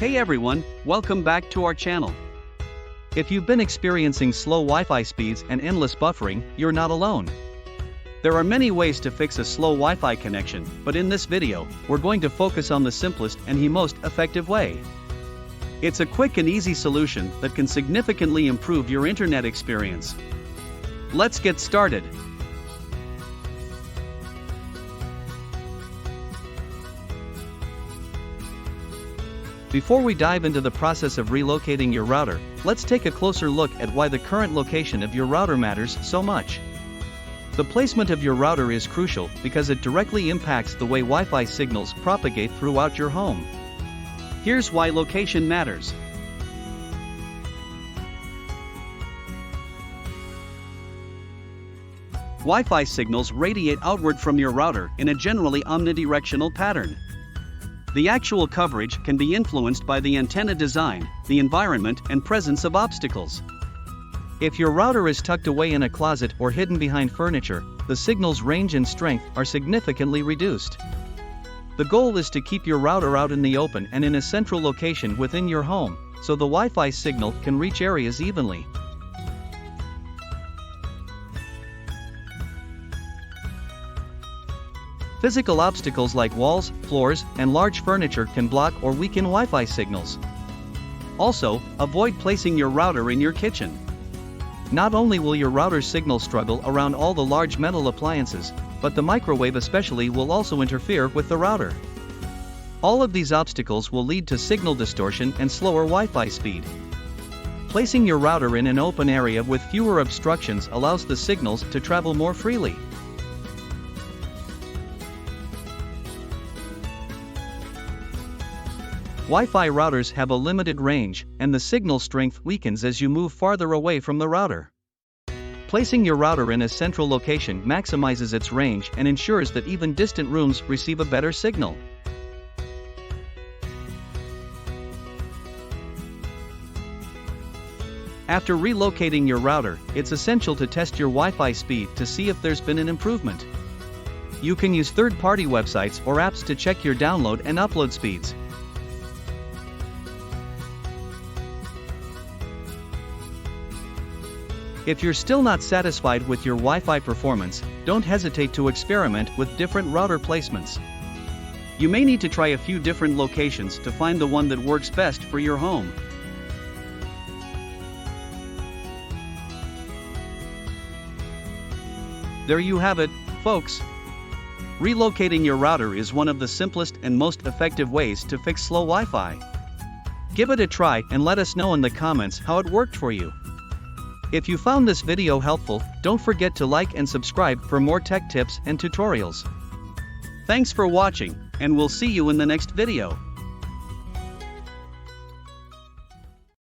Hey everyone, welcome back to our channel. If you've been experiencing slow Wi-Fi speeds and endless buffering, you're not alone. There are many ways to fix a slow Wi-Fi connection, but in this video, we're going to focus on the simplest and the most effective way. It's a quick and easy solution that can significantly improve your internet experience. Let's get started. Before we dive into the process of relocating your router, let's take a closer look at why the current location of your router matters so much. The placement of your router is crucial because it directly impacts the way Wi-Fi signals propagate throughout your home. Here's why location matters. Wi-Fi signals radiate outward from your router in a generally omnidirectional pattern. The actual coverage can be influenced by the antenna design, the environment, and presence of obstacles. If your router is tucked away in a closet or hidden behind furniture, the signal's range and strength are significantly reduced. The goal is to keep your router out in the open and in a central location within your home, so the Wi-Fi signal can reach areas evenly. Physical obstacles like walls, floors, and large furniture can block or weaken Wi-Fi signals. Also, avoid placing your router in your kitchen. Not only will your router's signal struggle around all the large metal appliances, but the microwave especially will also interfere with the router. All of these obstacles will lead to signal distortion and slower Wi-Fi speed. Placing your router in an open area with fewer obstructions allows the signals to travel more freely. Wi-Fi routers have a limited range, and the signal strength weakens as you move farther away from the router. Placing your router in a central location maximizes its range and ensures that even distant rooms receive a better signal. After relocating your router, it's essential to test your Wi-Fi speed to see if there's been an improvement. You can use third-party websites or apps to check your download and upload speeds. If you're still not satisfied with your Wi-Fi performance, don't hesitate to experiment with different router placements. You may need to try a few different locations to find the one that works best for your home. There you have it, folks. Relocating your router is one of the simplest and most effective ways to fix slow Wi-Fi. Give it a try and let us know in the comments how it worked for you. If you found this video helpful, don't forget to like and subscribe for more tech tips and tutorials. Thanks for watching, and we'll see you in the next video.